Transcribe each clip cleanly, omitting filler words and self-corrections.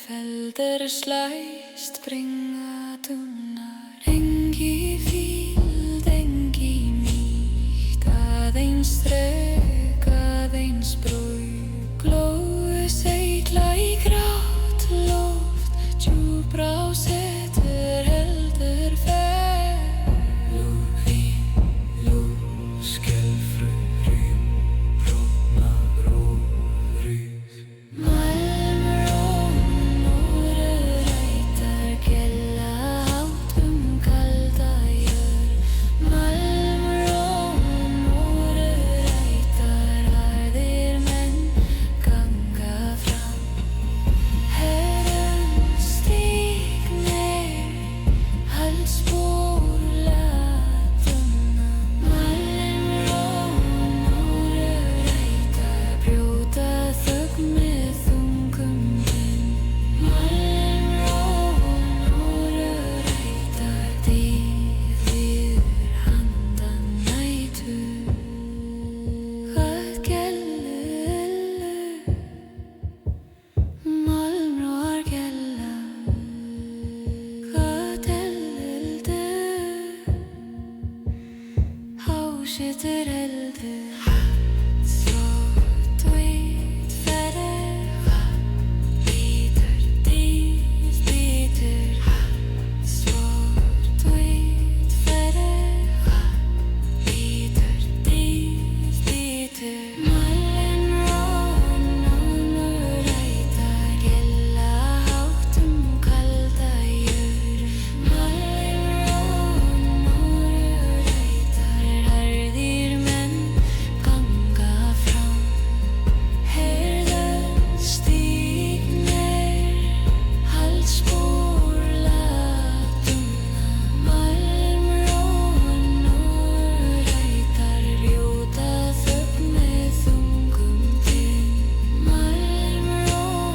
felder slæst bringa tunnar. Engi fíld, engi nýtt, aðeins þrek, aðeins braug. Glóu seigla í grátt loft, djúpra á setur heldur fer. Lú, skelfru, rým, brotna, rúrið. Malmrón, rætar, gella hátt kalda jörð. Malmrón, rætar, harðir menn ganga fram. Herren stígnir, halsbúr latunna. Malmrón, rætar, brjóta þögn með þungum vinn. Malmrón, rætar, dýfðir handan nætur. Hvað gellu, malmrár gella. Hvað eldu, hásetur eldu. Þvott, vít, ferð, bítur, dýr, bítur. Þvott, vít, ferð, bítur, dýr, bítur. Malmrón, rætar, gella hátt kalda jörð. Malmrón, rætar, harðir menn ganga fram. Herren stígnir, halsbúr latunna. Malmrón, rætar, brjóta þögn með þungum vinn. Malmrón,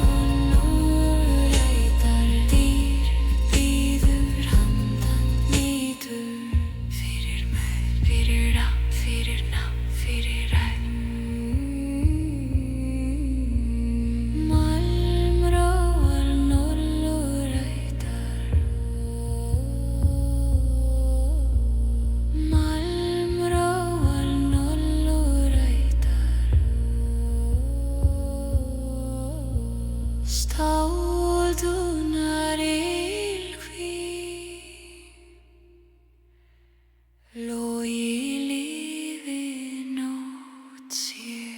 rætar, dýr bíður handan nýtur. Fyrir mér, fyrir rafn, fyrir nafn, fyrir ræð. Malmrón, rætar. Malmrón, rætar. Stáldunar ylhví, logi lífi nótt sér.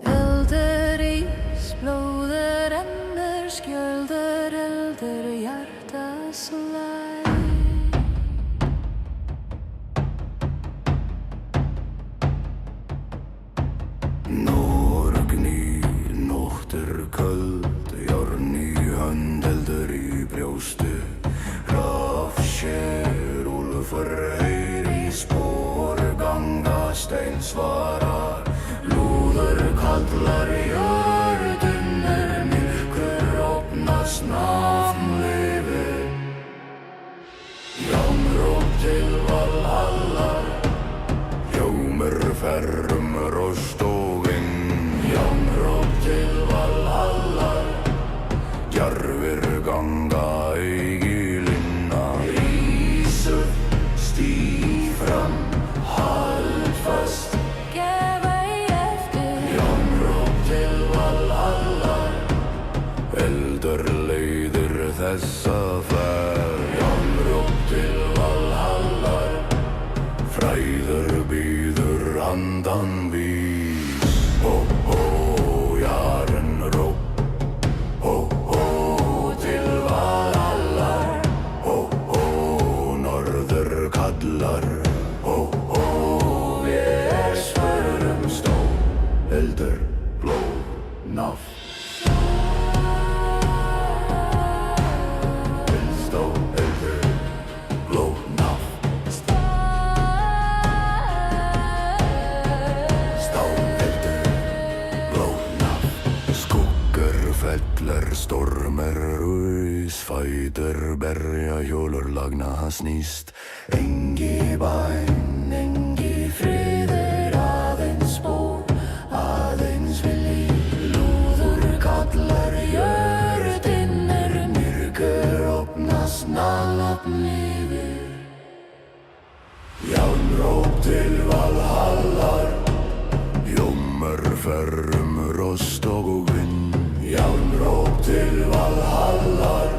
Eldur ís, blóður rennur, skjöldur eldur, hjarta slær. Norgný, nótt köld, járn í hönd, eldur í brjóstu. Rafsér, úlfur heyr í spor, ganga stein svarar. Lúður kallar í jörðunir, myrkur opnast nafnleyfi. Jamróp til Valhallar, hljómur ferrum rost og inn. Jamróp til Valhallar, djarfir ganga eigi linna. þessa ferð. Járnróp til Valhallar, fræður býður handan vís. Hó, hó, Járnróp, hó, hó, til Valhallar. Hó, hó, norður kallar. Hó, hó, við svörum stór. Eldur, blóð, nátt. Stormer rús, fætur berja hjólur lagna snýst. Engi bæn, engi friður, aðeins spór, aðeins vilji. Lúður kallar jörðin myrkur opnast nafn yfir. Járnróp til Valhallar, hljómar ferrum rost og vind. Járnróp til Valhallar,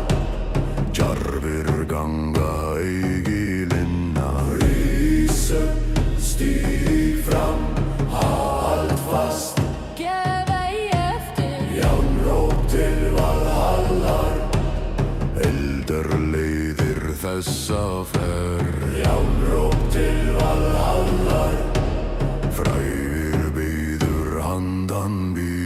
djarfir ganga eigi linna. Rís upp, stíg fram, hald fast, gef ei eftir. Járnróp til Valhallar, eldur leiðir þessa ferð. Járnróp til Valhallar, frægir býður handan býð.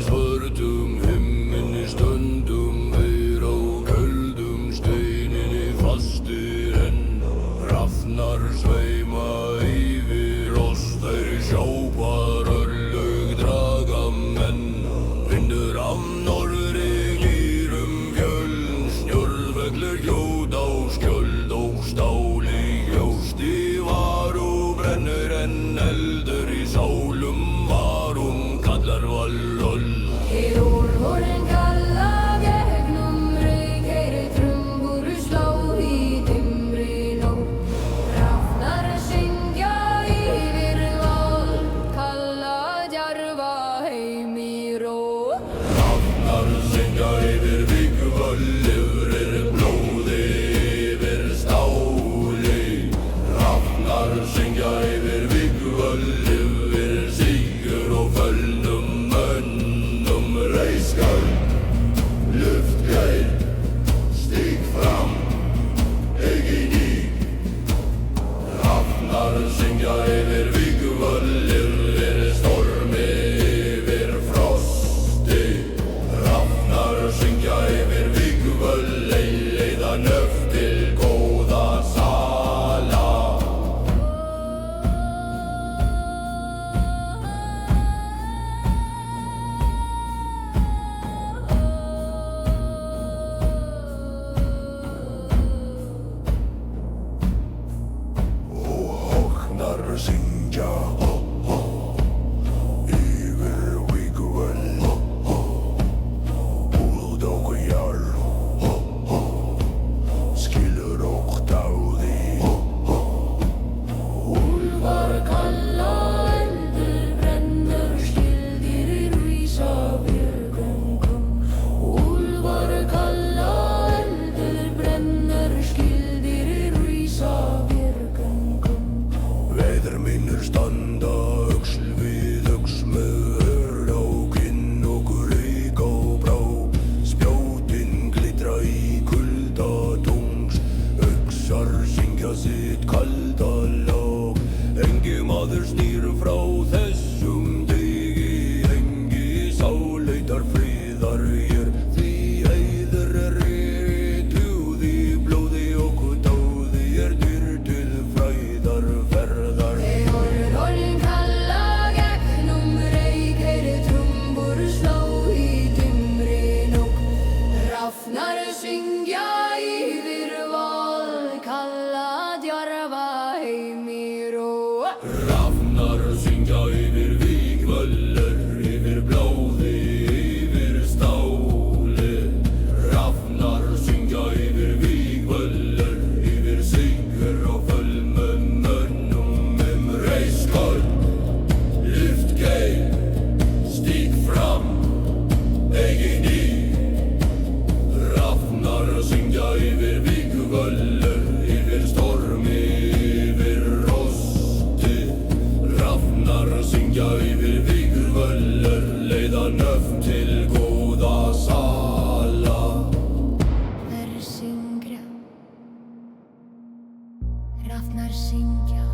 Svörtum himminni stöndum syngja yfir vold, kalla djarfa heimir og Hrafnar syngja yfir vígvöllur, yfir blóði, yfir stáli. Hrafnar syngja yfir vígvöllur, yfir sigur og fölmum mönnum reiskvöld. Lyft geim, stíg fram, eigin í. Hrafnar syngja yfir vígvöllur, yfir stormi, yfir rosti. Hrafnar syngja yfir vígvöllur, leiða nöfn til góða sala. Hver syngja, hrafnar syngja.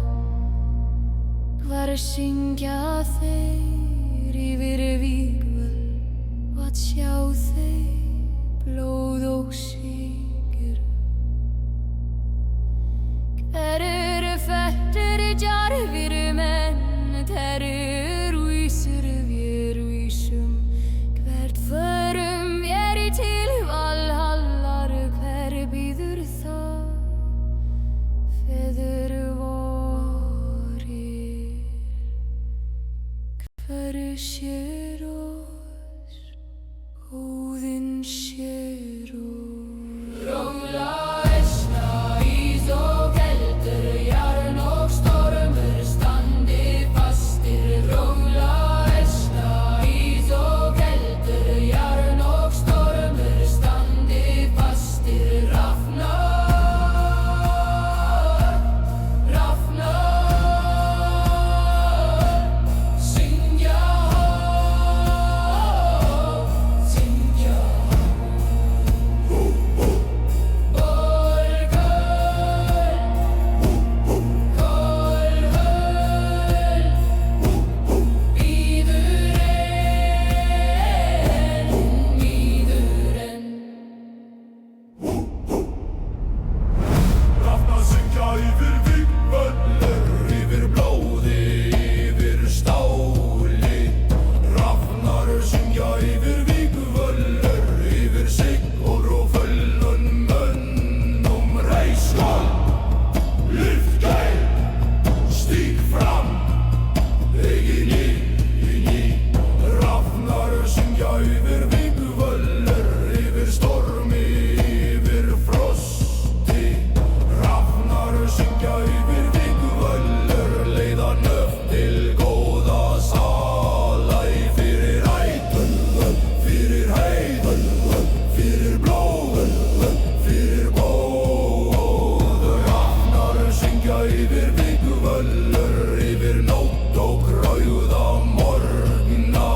Hvar syngja þeir yfir vígvöll, að sjá þeir blóð og sigur. Hver eru fættir djarfir menn, hver eru vísir vér vísum. Hvert förum vér til Valhallar, hver bíður það feður vorir. Hver sér oss, Óðinn sér oss. Róla, esna, ís og keldur, jarn og stormur standi fastir. Róla, esna, ís og keldur, jarn og stormur standi fastir. Hrafnar, syngja hátt, syngja Hrafnar syngja yfir vígvöllur, yfir blóði, yfir stáli. Hrafnar syngja yfir vígvöllur, yfir sigur og fölmum mönnum reiskvöld. Lyft geim, stíg fram, eigin í. Hrafnar syngja yfir vígvöllur, yfir stormi, yfir frosti. Hrafnar syngja yfir vígvöllur, leiða nöfn til góða sala. Fyrir ætun, fyrir heiðun, fyrir blóðun, fyrir góðu. Hrafnar syngja yfir vígvöllur, yfir nótt og gráða morgna.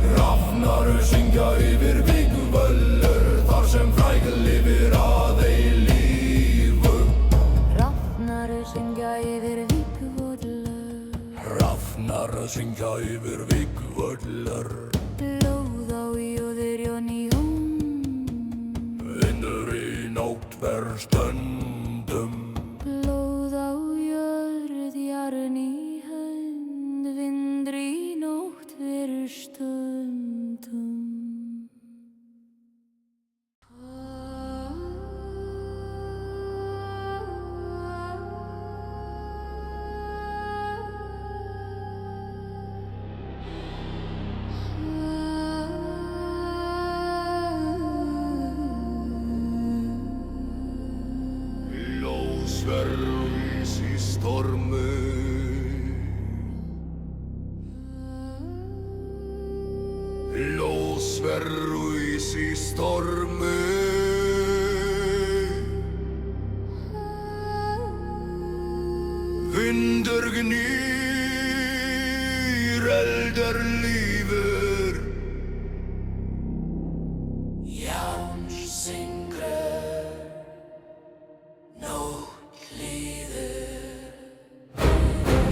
Hrafnar syngja yfir vígvöllur, þar sem fræg lifir að eilífu. Hrafnar syngja yfir vígvöllur, Hrafnar syngja yfir vígvöllur. blóð á jóðir jón í hóm. Vindur í nótt ver stöndum. Blóð á jörð, jarn í hönd, vindur í nótt ver stundum. Ljósverðis í stormi. Ljósverðis í stormi. Vindur gnýr, eldar lífur. Járns syngur, nótt líður.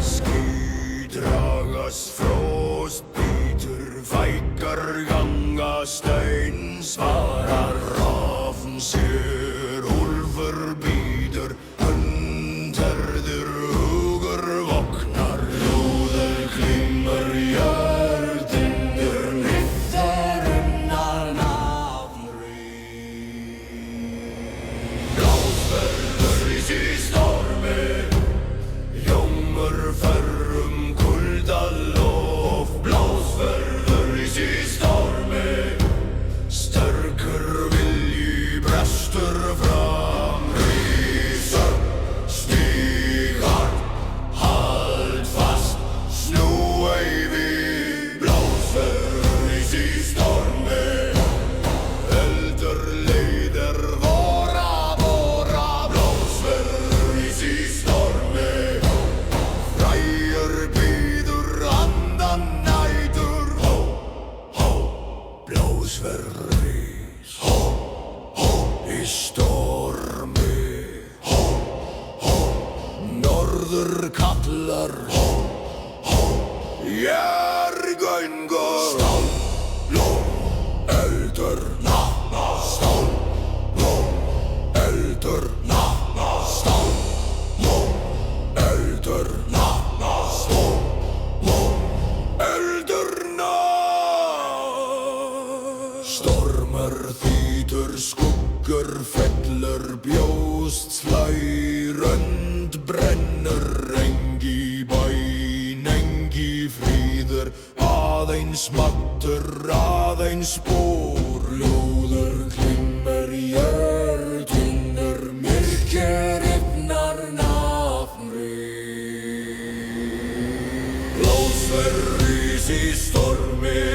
Ský dragast, frost bítur, fækkar ganga, stein svarar. Rafn sér, úlfur bítur, hundherður hugur voknar. Lúður klimmur, jörðindur, nýttar unnar nafnrý. Sterkur vilji brestur fram, rís upp, stíg hart, hald fast, snúa í við, blásið rís í stormi, eldur leiðir vora, blásið rís í stormi, frægur bíður andan nætur, blásið rís í stormi, norður kallar, Jörgungur, stál, eldur, stál, eldur, stál, eldur, stál, eldur, stormur þýtur, skuggur fellur, bjóst slær, rönd brennur, engi bæn, engi fríður, aðeins mattur, aðeins spór, ljóður klimmur, jörgtinnur, myrkir yfnar nafnri. Blásið rís í stormi,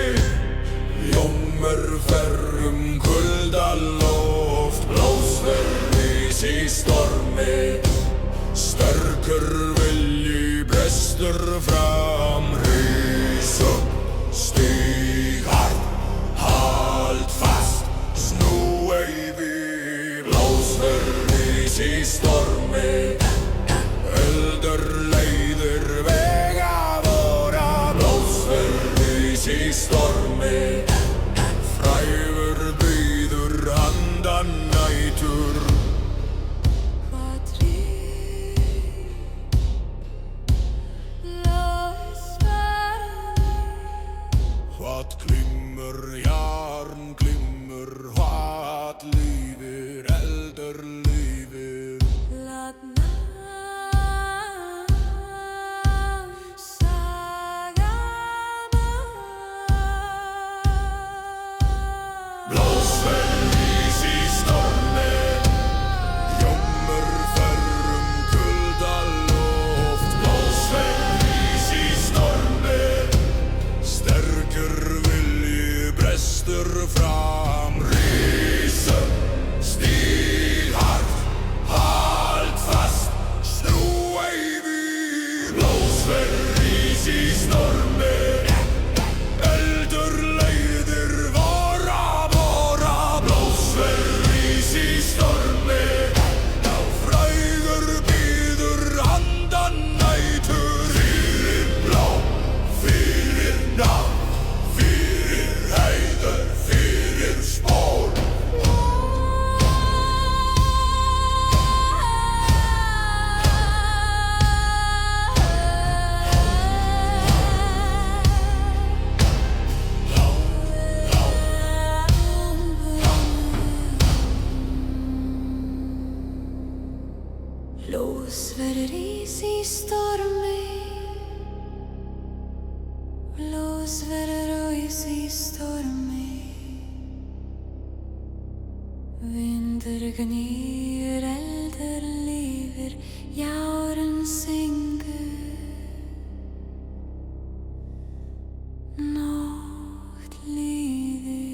ljómur ferrum kuldaloft, blásið rís í stormi, sterkur vilji brestur fram, rís upp, stíg hart, hald fast, snúa í við, blásið rís í stormi, eldur leiðir vega vora, blásið rís í stormi, frægur bíður andan nætur. Hvað glimmur, jarn glimmur, hvað lífir, eldur lífir. Blásið rís í stormi, ljómur ferrum kuldaloft, blásið rís í stormi, sterkur vilji brestur fram, rís upp, stíg hart, hald fast, snúa í við, blásið rís í stormi, eldur leiðir vora, blásið rís í stormi, frægur bíður andan nætur, fyrir blá, fyrir nafn, fyrir heiður, fyrir spór. Blásið rís í stormi, blásið rís í stormi, vindur gnýr, eldur lífir, járn syngur, nótt líður.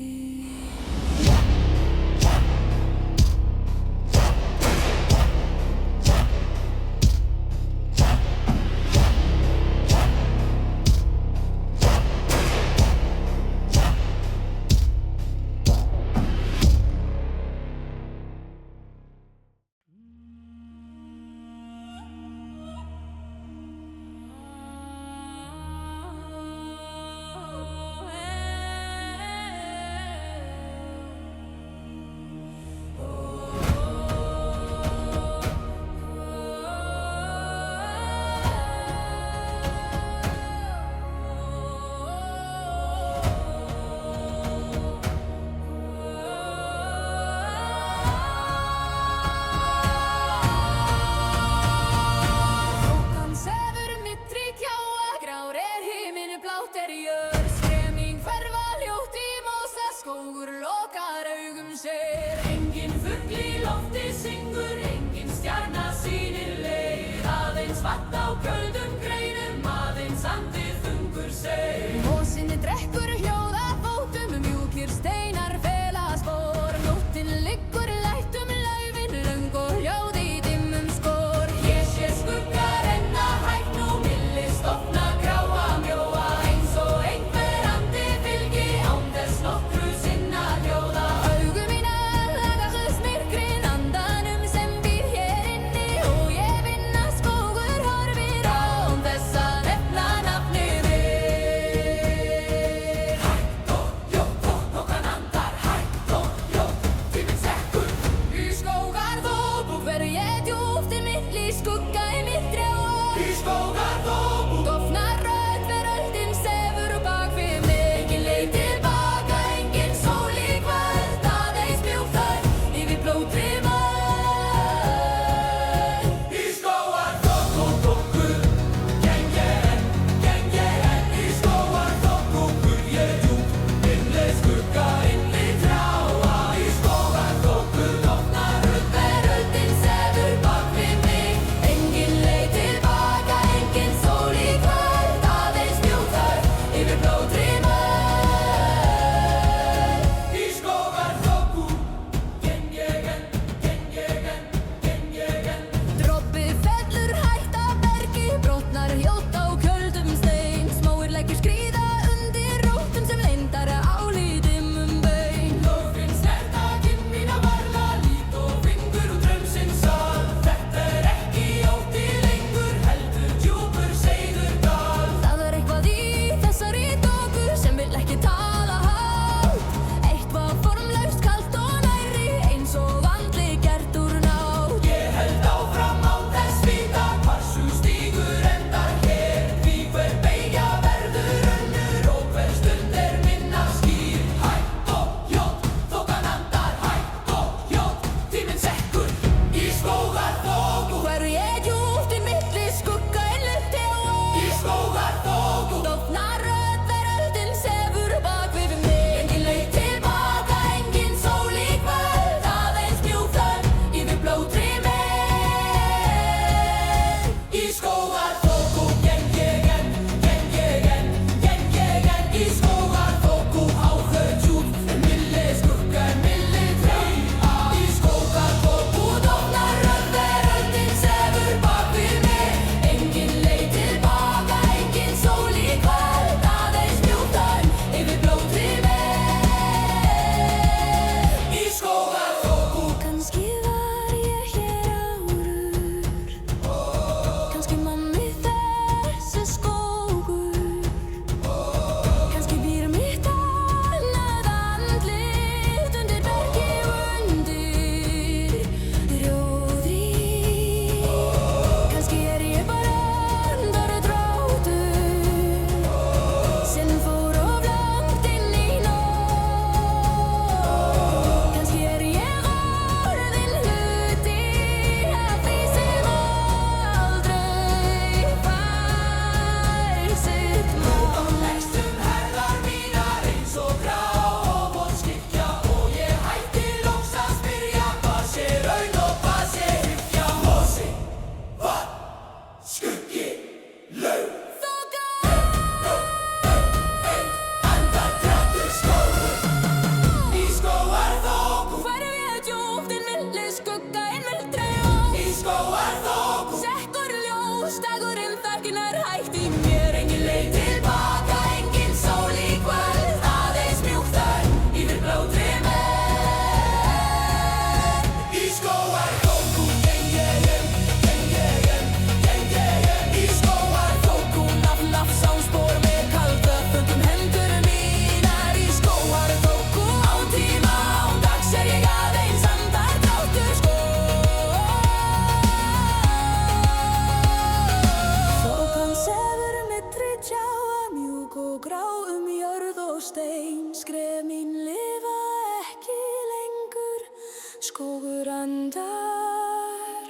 skógur andar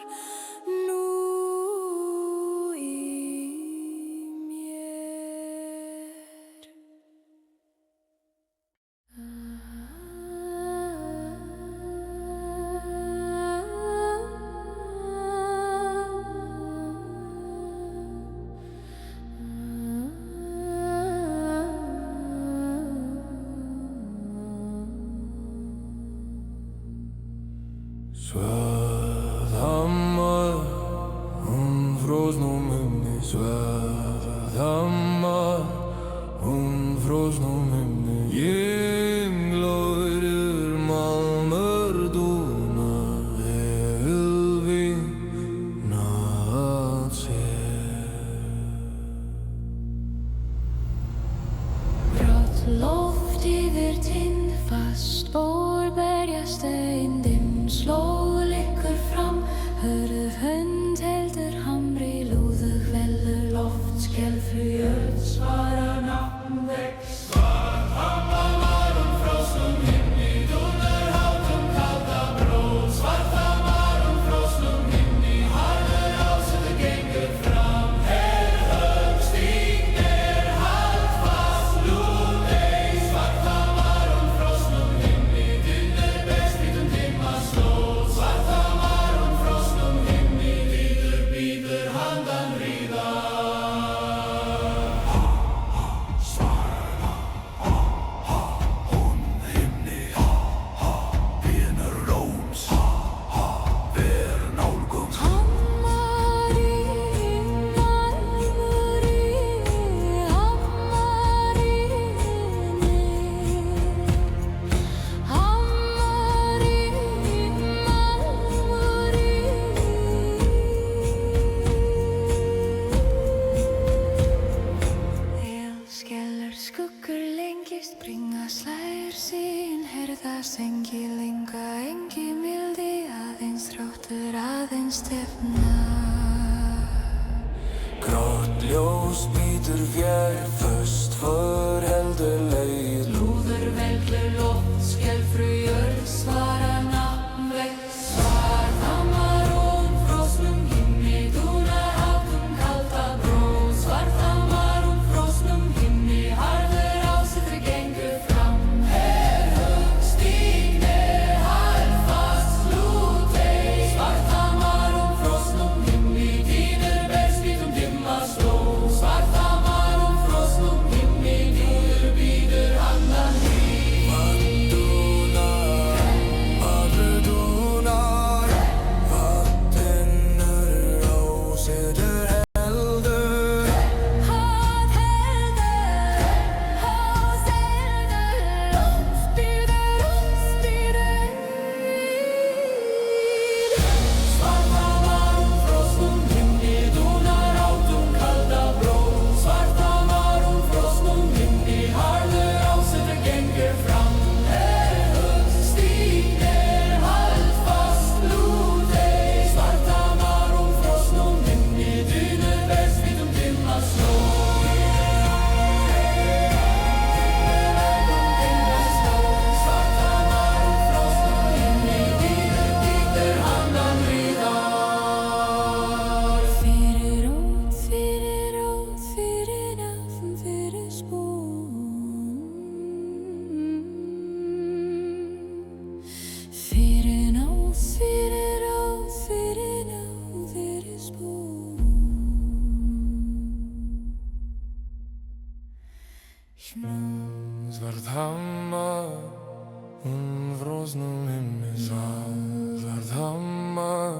nú í mér. Svarðhamar, frosnum himni. Svarðhamar, frosnum himni. Ynglóður málmur dúna, vinna að sér. Grátt loft yfir tindfast ból berjast eindinn slóð liggur fram. Hörð hönd heldur hamri lúðug vellur loft skelfur jörð svarar nafn vex. Svarðhamar, frosnum himni. Dúnar hátum kalda bróð. Svarðhamar, frosnum himni. Harður ásettur gengur fram. Högg stígnir, haldfast lúðey. Svarðhamar, frosnum himni. Dynur best hvítum dimma slóð. Svarðhamar, frosnum himni. Bíður handan ríða. Skuggur lengist, bringa slær sín, herða sengi lenga, engi mildi, aðeins þráttur, aðeins stefna. Grátt ljós bítur fjær, föst för heldur leið. Lúður veldur loft, skelfur jörð, svarar nafn vex. Svarðhamar, frosnum himni, dúnar hátum kalda bróð. Svarðhamar, frosnum himni, harður ásettur gengur fram. Högg stígnir, haldfast lúðey. Svarðhamar, frosnum himni, dynur best hvítum dimma slóð. Svarðhamar, frosnum himni, bíður handan Dúnar, vatnur ásettur heldur. Hot heldur, loft bíður. Svarðhamar, frosnum himni, dúnar hátum kalda bróð. Svarðhamar, frosnum himni, harður ásettur gengur fram. Högg stígnir, haldfast lúðey. Svarðhamar, frosnum himni, dynur best hvítum dimma slóð. Svarðhamar, frosnum himni, bíður handan ríðar. Fyrir út, fyrir nafn, fyrir spún. Fyrir náð, fyrir náð, fyrir spún. Svarðhamar, frosnum himni. Svarðhamar,